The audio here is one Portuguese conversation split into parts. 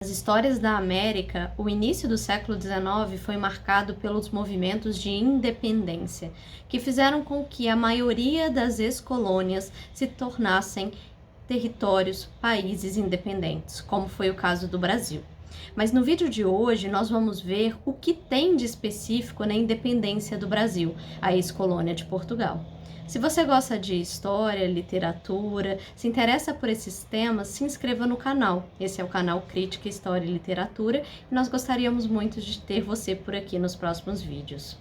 Nas histórias da América, o início do século XIX foi marcado pelos movimentos de independência, que fizeram com que a maioria das ex-colônias se tornassem territórios, países independentes, como foi o caso do Brasil. Mas no vídeo de hoje nós vamos ver o que tem de específico na independência do Brasil, a ex-colônia de Portugal. Se você gosta de história, literatura, se interessa por esses temas, se inscreva no canal. Esse é o canal Crítica, História e Literatura e nós gostaríamos muito de ter você por aqui nos próximos vídeos.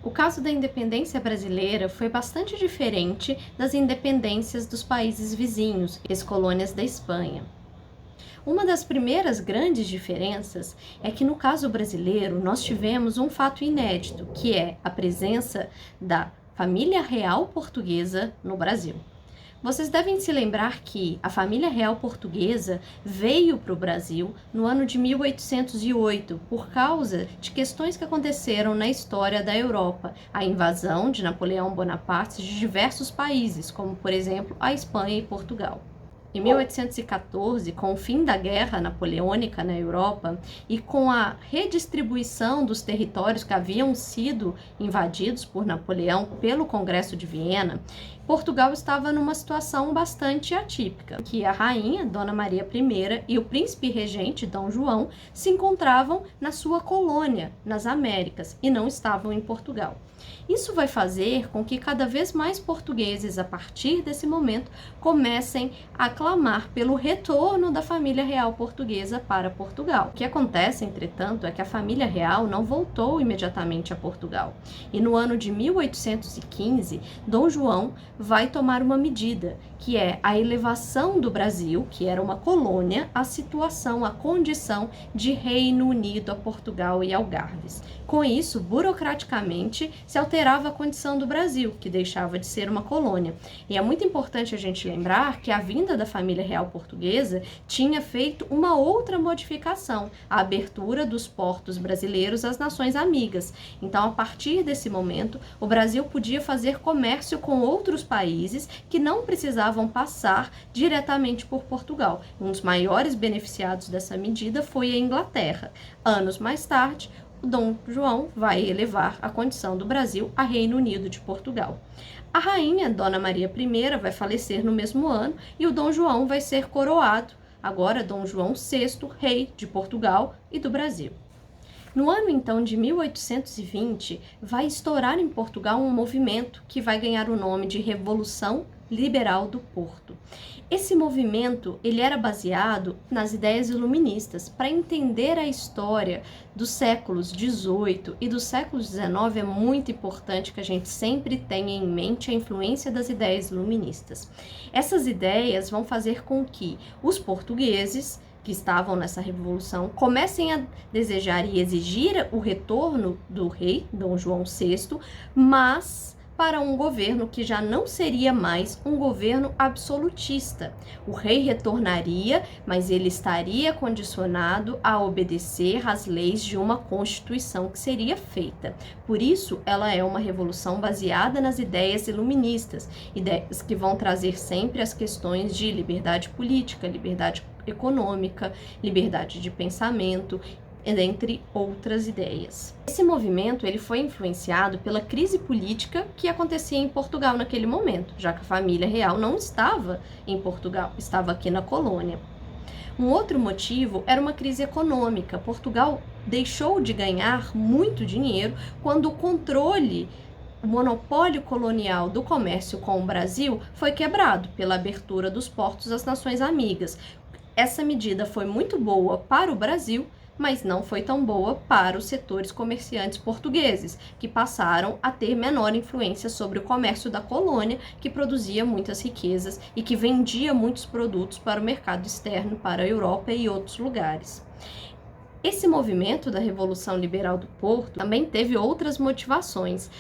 O caso da independência brasileira foi bastante diferente das independências dos países vizinhos, ex-colônias da Espanha. Uma das primeiras grandes diferenças é que no caso brasileiro nós tivemos um fato inédito, que é a presença da família real portuguesa no Brasil. Vocês devem se lembrar que a família real portuguesa veio para o Brasil no ano de 1808 por causa de questões que aconteceram na história da Europa, a invasão de Napoleão Bonaparte de diversos países, como por exemplo a Espanha e Portugal. Em 1814, com o fim da Guerra Napoleônica na Europa e com a redistribuição dos territórios que haviam sido invadidos por Napoleão pelo Congresso de Viena, Portugal estava numa situação bastante atípica, que a rainha, Dona Maria I, e o príncipe regente, Dom João, se encontravam na sua colônia, nas Américas, e não estavam em Portugal. Isso vai fazer com que cada vez mais portugueses, a partir desse momento, comecem a clamar pelo retorno da família real portuguesa para Portugal. O que acontece, entretanto, é que a família real não voltou imediatamente a Portugal. E no ano de 1815, Dom João vai tomar uma medida, que é a elevação do Brasil, que era uma colônia, à situação, à condição de Reino Unido a Portugal e Algarves. Com isso, burocraticamente, se alterava a condição do Brasil, que deixava de ser uma colônia. E é muito importante a gente lembrar que a vinda da família real portuguesa tinha feito uma outra modificação, a abertura dos portos brasileiros às nações amigas. Então, a partir desse momento, o Brasil podia fazer comércio com outros países que não precisavam passar diretamente por Portugal. Um dos maiores beneficiados dessa medida foi a Inglaterra. Anos mais tarde, o Dom João vai elevar a condição do Brasil a Reino Unido de Portugal. A rainha, Dona Maria I, vai falecer no mesmo ano e o Dom João vai ser coroado, agora Dom João VI, rei de Portugal e do Brasil. No ano, então, de 1820, vai estourar em Portugal um movimento que vai ganhar o nome de Revolução Liberal do Porto. Esse movimento, ele era baseado nas ideias iluministas. Para entender a história dos séculos XVIII e do século XIX, é muito importante que a gente sempre tenha em mente a influência das ideias iluministas. Essas ideias vão fazer com que os portugueses que estavam nessa revolução comecem a desejar e exigir o retorno do rei, Dom João VI, mas para um governo que já não seria mais um governo absolutista. O rei retornaria, mas ele estaria condicionado a obedecer às leis de uma constituição que seria feita. Por isso, ela é uma revolução baseada nas ideias iluministas, ideias que vão trazer sempre as questões de liberdade política, liberdade econômica, liberdade de pensamento, entre outras ideias. Esse movimento ele foi influenciado pela crise política que acontecia em Portugal naquele momento, já que a família real não estava em Portugal, estava aqui na colônia. Um outro motivo era uma crise econômica. Portugal deixou de ganhar muito dinheiro quando o monopólio colonial do comércio com o Brasil foi quebrado pela abertura dos portos às nações amigas. Essa medida foi muito boa para o Brasil, mas não foi tão boa para os setores comerciantes portugueses, que passaram a ter menor influência sobre o comércio da colônia, que produzia muitas riquezas e que vendia muitos produtos para o mercado externo, para a Europa e outros lugares. Esse movimento da Revolução Liberal do Porto também teve outras motivações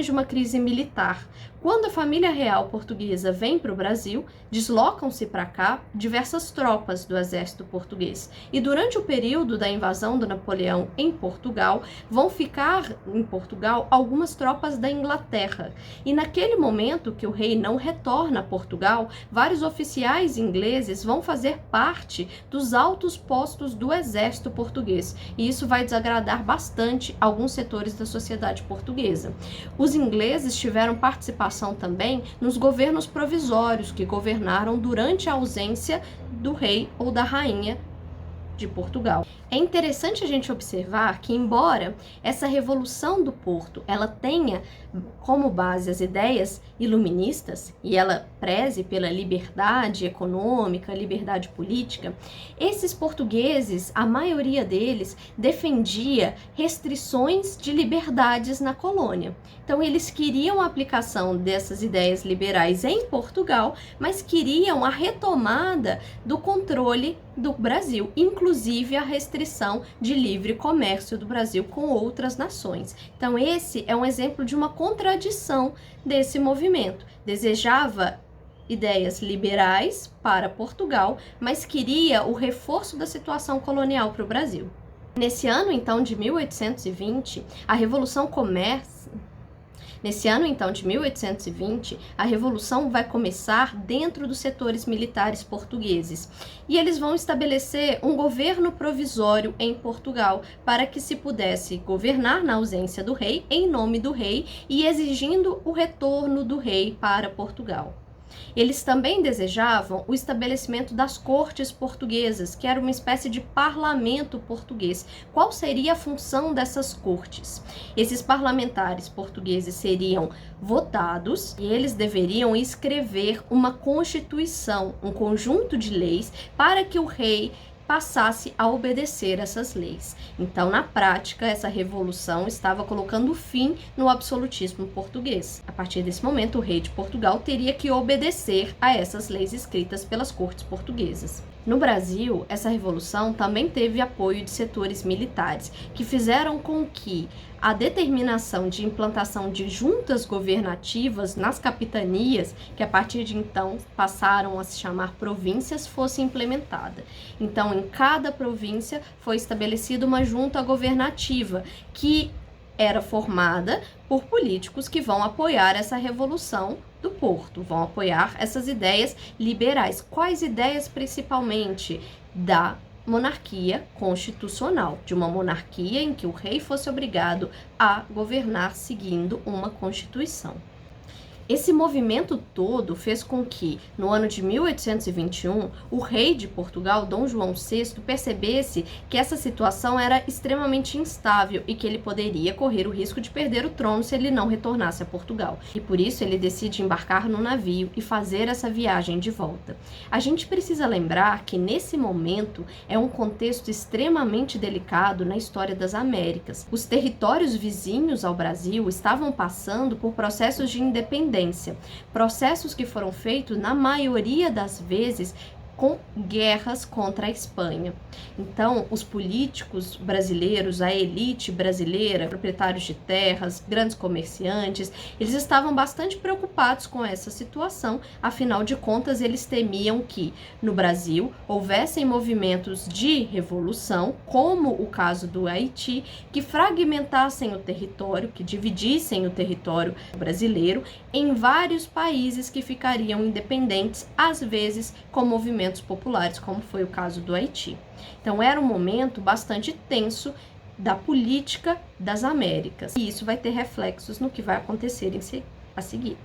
de uma crise militar, Quando a família real portuguesa vem para o Brasil, deslocam-se para cá diversas tropas do exército português. E durante o período da invasão do Napoleão em Portugal, vão ficar em Portugal algumas tropas da Inglaterra. E naquele momento que o rei não retorna a Portugal, vários oficiais ingleses vão fazer parte dos altos postos do exército português. E isso vai desagradar bastante alguns setores da sociedade portuguesa. Os ingleses tiveram participação também nos governos provisórios que governaram durante a ausência do rei ou da rainha de Portugal. É interessante a gente observar que, embora essa revolução do Porto ela tenha como base as ideias iluministas e ela preze pela liberdade econômica, liberdade política, esses portugueses, a maioria deles, defendia restrições de liberdades na colônia. Então, eles queriam a aplicação dessas ideias liberais em Portugal, mas queriam a retomada do controle do Brasil, inclusive a restrição de livre comércio do Brasil com outras nações. Então, esse é um exemplo de uma contradição desse movimento. Desejava ideias liberais para Portugal, mas queria o reforço da situação colonial para o Brasil. Nesse ano, então, de 1820, a Revolução vai começar dentro dos setores militares portugueses e eles vão estabelecer um governo provisório em Portugal para que se pudesse governar na ausência do rei, em nome do rei e exigindo o retorno do rei para Portugal. Eles também desejavam o estabelecimento das cortes portuguesas, que era uma espécie de parlamento português. Qual seria a função dessas cortes? Esses parlamentares portugueses seriam votados e eles deveriam escrever uma constituição, um conjunto de leis para que o rei passasse a obedecer essas leis. Então, na prática, essa revolução estava colocando fim no absolutismo português. A partir desse momento, o rei de Portugal teria que obedecer a essas leis escritas pelas cortes portuguesas. No Brasil, essa revolução também teve apoio de setores militares, que fizeram com que a determinação de implantação de juntas governativas nas capitanias, que a partir de então passaram a se chamar províncias, fosse implementada. Então, em cada província foi estabelecida uma junta governativa, que era formada por políticos que vão apoiar essa revolução do Porto, vão apoiar essas ideias liberais. Quais ideias principalmente? Da monarquia constitucional, de uma monarquia em que o rei fosse obrigado a governar seguindo uma constituição. Esse movimento todo fez com que, no ano de 1821, o rei de Portugal, Dom João VI, percebesse que essa situação era extremamente instável e que ele poderia correr o risco de perder o trono se ele não retornasse a Portugal. E por isso ele decide embarcar no navio e fazer essa viagem de volta. A gente precisa lembrar que nesse momento é um contexto extremamente delicado na história das Américas. Os territórios vizinhos ao Brasil estavam passando por processos de independência. Processos que foram feitos, na maioria das vezes, com guerras contra a Espanha. Então, os políticos brasileiros, a elite brasileira, proprietários de terras, grandes comerciantes, eles estavam bastante preocupados com essa situação, afinal de contas, eles temiam que, no Brasil, houvessem movimentos de revolução, como o caso do Haiti, que fragmentassem o território, que dividissem o território brasileiro em vários países que ficariam independentes, às vezes com movimentos populares, como foi o caso do Haiti. Então, era um momento bastante tenso da política das Américas. E isso vai ter reflexos no que vai acontecer a seguir.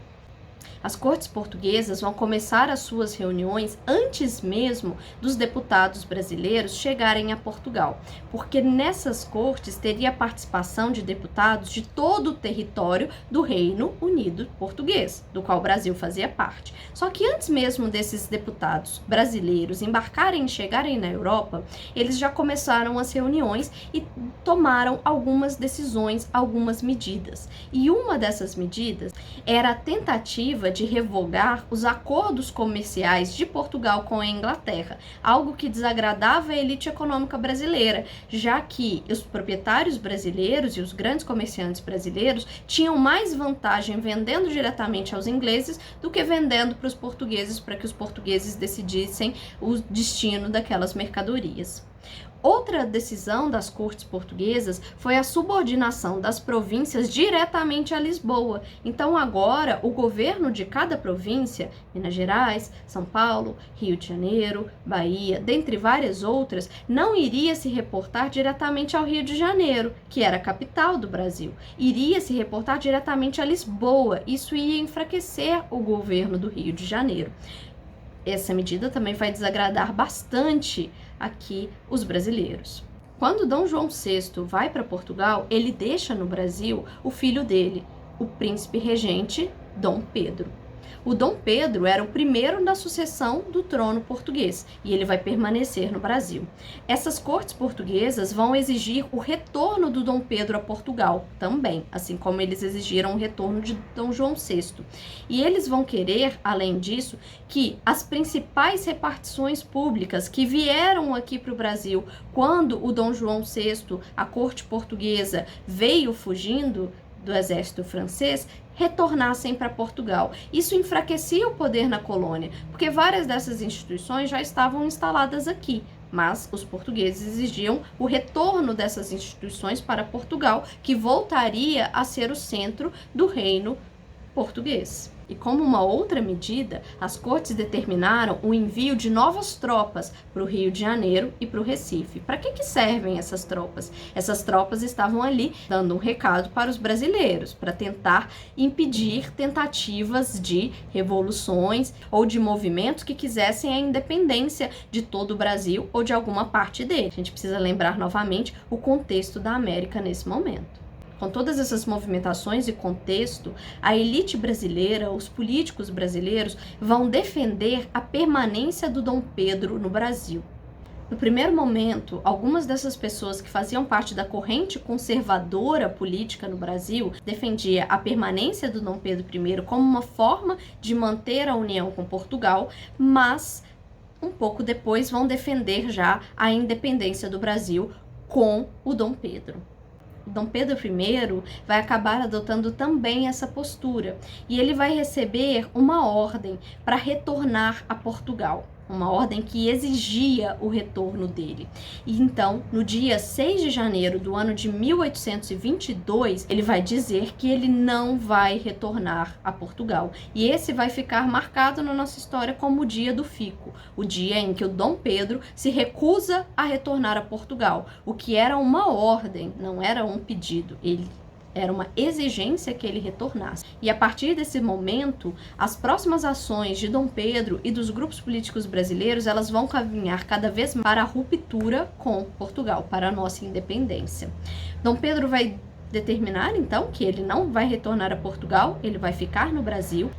As cortes portuguesas vão começar as suas reuniões antes mesmo dos deputados brasileiros chegarem a Portugal, porque nessas cortes teria a participação de deputados de todo o território do Reino Unido Português, do qual o Brasil fazia parte. Só que antes mesmo desses deputados brasileiros embarcarem e chegarem na Europa, eles já começaram as reuniões e tomaram algumas decisões, algumas medidas. E uma dessas medidas era a tentativa tentativa de revogar os acordos comerciais de Portugal com a Inglaterra, algo que desagradava a elite econômica brasileira, já que os proprietários brasileiros e os grandes comerciantes brasileiros tinham mais vantagem vendendo diretamente aos ingleses do que vendendo para os portugueses, para que os portugueses decidissem o destino daquelas mercadorias. Outra decisão das cortes portuguesas foi a subordinação das províncias diretamente a Lisboa. Então agora o governo de cada província, Minas Gerais, São Paulo, Rio de Janeiro, Bahia, dentre várias outras, não iria se reportar diretamente ao Rio de Janeiro, que era a capital do Brasil. Iria se reportar diretamente a Lisboa. Isso ia enfraquecer o governo do Rio de Janeiro. Essa medida também vai desagradar bastante aqui os brasileiros. Quando Dom João VI vai para Portugal, ele deixa no Brasil o filho dele, o príncipe regente Dom Pedro. O Dom Pedro era o primeiro da sucessão do trono português e ele vai permanecer no Brasil. Essas cortes portuguesas vão exigir o retorno do Dom Pedro a Portugal também, assim como eles exigiram o retorno de Dom João VI. E eles vão querer, além disso, que as principais repartições públicas que vieram aqui para o Brasil quando o Dom João VI, a corte portuguesa, veio fugindo do exército francês, retornassem para Portugal. Isso enfraquecia o poder na colônia, porque várias dessas instituições já estavam instaladas aqui, mas os portugueses exigiam o retorno dessas instituições para Portugal, que voltaria a ser o centro do reino português. E como uma outra medida, as cortes determinaram o envio de novas tropas para o Rio de Janeiro e para o Recife. Para que servem essas tropas? Essas tropas estavam ali dando um recado para os brasileiros, para tentar impedir tentativas de revoluções ou de movimentos que quisessem a independência de todo o Brasil ou de alguma parte dele. A gente precisa lembrar novamente o contexto da América nesse momento. Com todas essas movimentações e contexto, a elite brasileira, os políticos brasileiros vão defender a permanência do Dom Pedro no Brasil. No primeiro momento, algumas dessas pessoas que faziam parte da corrente conservadora política no Brasil defendia a permanência do Dom Pedro I como uma forma de manter a união com Portugal, mas um pouco depois vão defender já a independência do Brasil com o Dom Pedro. Dom Pedro I vai acabar adotando também essa postura e ele vai receber uma ordem para retornar a Portugal, uma ordem que exigia o retorno dele. E então, no dia 6 de janeiro do ano de 1822, ele vai dizer que ele não vai retornar a Portugal. E esse vai ficar marcado na nossa história como o dia do fico, o dia em que o Dom Pedro se recusa a retornar a Portugal, o que era uma ordem, não era um pedido. Era uma exigência que ele retornasse. E a partir desse momento, as próximas ações de Dom Pedro e dos grupos políticos brasileiros, elas vão caminhar cada vez mais para a ruptura com Portugal, para a nossa independência. Dom Pedro vai determinar, então, que ele não vai retornar a Portugal, ele vai ficar no Brasil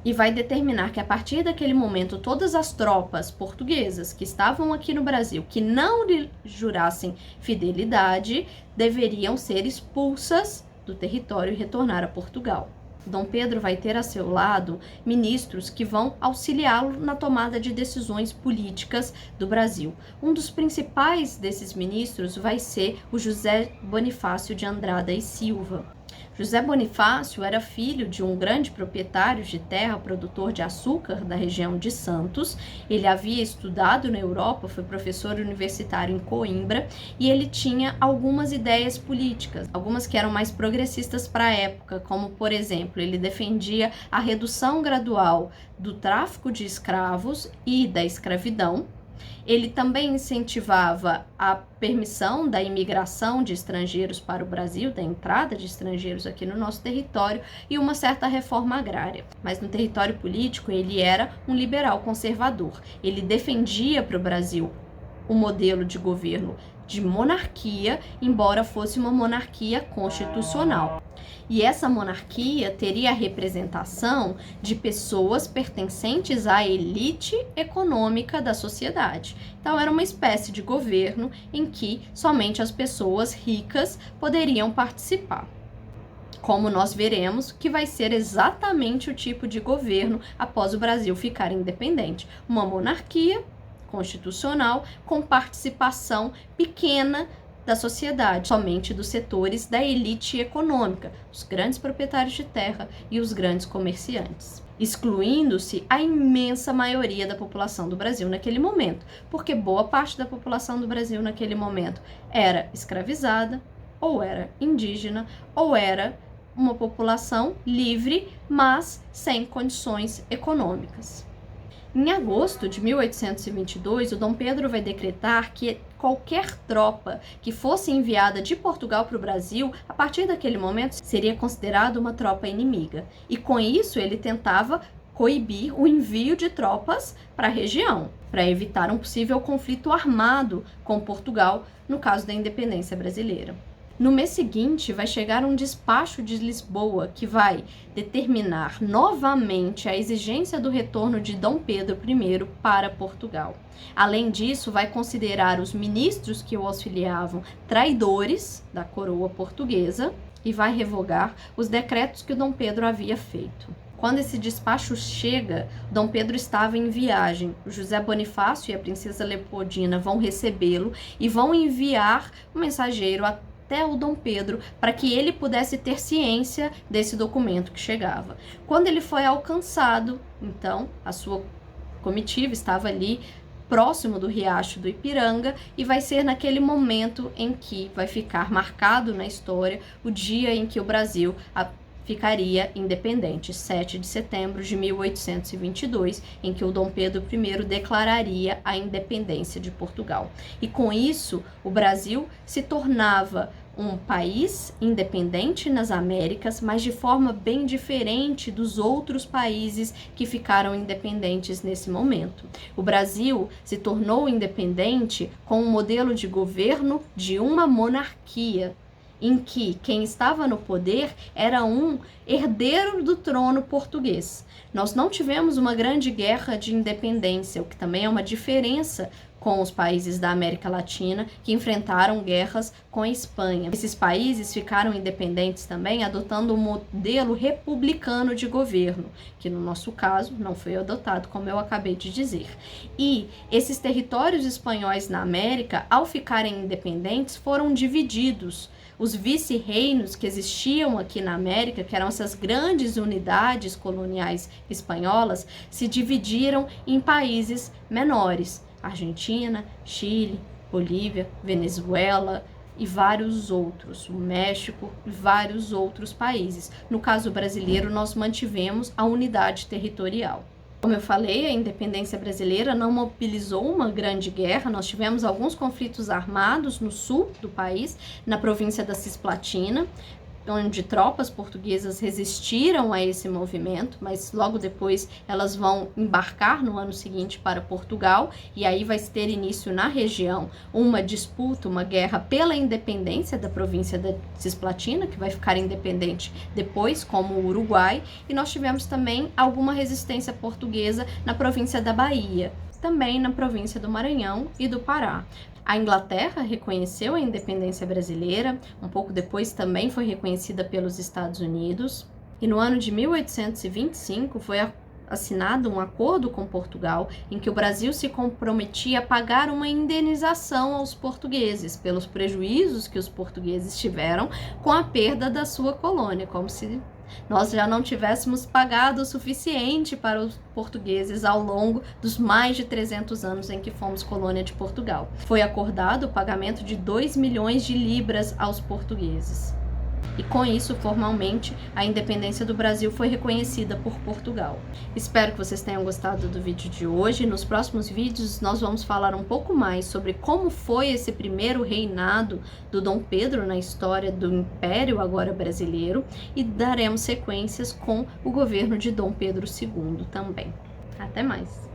e vai determinar que a partir daquele momento todas as tropas portuguesas que estavam aqui no Brasil, que não lhe jurassem fidelidade, deveriam ser expulsas do território e retornar a Portugal. Dom Pedro vai ter a seu lado ministros que vão auxiliá-lo na tomada de decisões políticas do Brasil. Um dos principais desses ministros vai ser o José Bonifácio de Andrada e Silva. José Bonifácio era filho de um grande proprietário de terra, produtor de açúcar da região de Santos. Ele havia estudado na Europa, foi professor universitário em Coimbra e ele tinha algumas ideias políticas, algumas que eram mais progressistas para a época, como, por exemplo, ele defendia a redução gradual do tráfico de escravos e da escravidão. Ele também incentivava a permissão da imigração de estrangeiros para o Brasil, da entrada de estrangeiros aqui no nosso território e uma certa reforma agrária. Mas no território político ele era um liberal conservador. Ele defendia para o Brasil um modelo de governo de monarquia, embora fosse uma monarquia constitucional. E essa monarquia teria a representação de pessoas pertencentes à elite econômica da sociedade. Então era uma espécie de governo em que somente as pessoas ricas poderiam participar. como nós veremos que vai ser exatamente o tipo de governo após o Brasil ficar independente. Uma monarquia constitucional com participação pequena da sociedade, somente dos setores da elite econômica, os grandes proprietários de terra e os grandes comerciantes, excluindo-se a imensa maioria da população do Brasil naquele momento, porque boa parte da população do Brasil naquele momento era escravizada, ou era indígena, ou era uma população livre, mas sem condições econômicas. Em agosto de 1822, o Dom Pedro vai decretar que qualquer tropa que fosse enviada de Portugal para o Brasil, a partir daquele momento, seria considerada uma tropa inimiga. E com isso, ele tentava coibir o envio de tropas para a região, para evitar um possível conflito armado com Portugal, no caso da independência brasileira. No mês seguinte, vai chegar um despacho de Lisboa que vai determinar novamente a exigência do retorno de Dom Pedro I para Portugal. Além disso, vai considerar os ministros que o auxiliavam traidores da coroa portuguesa e vai revogar os decretos que o Dom Pedro havia feito. Quando esse despacho chega, Dom Pedro estava em viagem. O José Bonifácio e a princesa Leopoldina vão recebê-lo e vão enviar um mensageiro até o Dom Pedro para que ele pudesse ter ciência desse documento que chegava. Quando ele foi alcançado, então, a sua comitiva estava ali próximo do riacho do Ipiranga e vai ser naquele momento em que vai ficar marcado na história o dia em que o Brasil ficaria independente, 7 de setembro de 1822, em que o Dom Pedro I declararia a independência de Portugal. E com isso, o Brasil se tornava um país independente nas Américas, mas de forma bem diferente dos outros países que ficaram independentes nesse momento. O Brasil se tornou independente com um modelo de governo de uma monarquia, em que quem estava no poder era um herdeiro do trono português. Nós não tivemos uma grande guerra de independência, o que também é uma diferença com os países da América Latina que enfrentaram guerras com a Espanha. Esses países ficaram independentes também adotando um modelo republicano de governo, que no nosso caso não foi adotado, como eu acabei de dizer. E esses territórios espanhóis na América, ao ficarem independentes, foram divididos. Os vice-reinos que existiam aqui na América, que eram essas grandes unidades coloniais espanholas, se dividiram em países menores: Argentina, Chile, Bolívia, Venezuela e vários outros, o México e vários outros países. No caso brasileiro, nós mantivemos a unidade territorial. Como eu falei, a independência brasileira não mobilizou uma grande guerra. Nós tivemos alguns conflitos armados no sul do país, na província da Cisplatina, onde tropas portuguesas resistiram a esse movimento, mas logo depois elas vão embarcar no ano seguinte para Portugal, e aí vai ter início na região uma disputa, uma guerra pela independência da província da Cisplatina, que vai ficar independente depois, como o Uruguai, e nós tivemos também alguma resistência portuguesa na província da Bahia, também na província do Maranhão e do Pará. A Inglaterra reconheceu a independência brasileira, um pouco depois também foi reconhecida pelos Estados Unidos, e no ano de 1825 foi assinado um acordo com Portugal em que o Brasil se comprometia a pagar uma indenização aos portugueses pelos prejuízos que os portugueses tiveram com a perda da sua colônia, como se nós já não tivéssemos pagado o suficiente para os portugueses ao longo dos mais de 300 anos em que fomos colônia de Portugal. Foi acordado o pagamento de 2 milhões de libras aos portugueses. E com isso, formalmente, a independência do Brasil foi reconhecida por Portugal. Espero que vocês tenham gostado do vídeo de hoje. Nos próximos vídeos, nós vamos falar um pouco mais sobre como foi esse primeiro reinado do Dom Pedro na história do Império agora brasileiro, e daremos sequências com o governo de Dom Pedro II também. Até mais!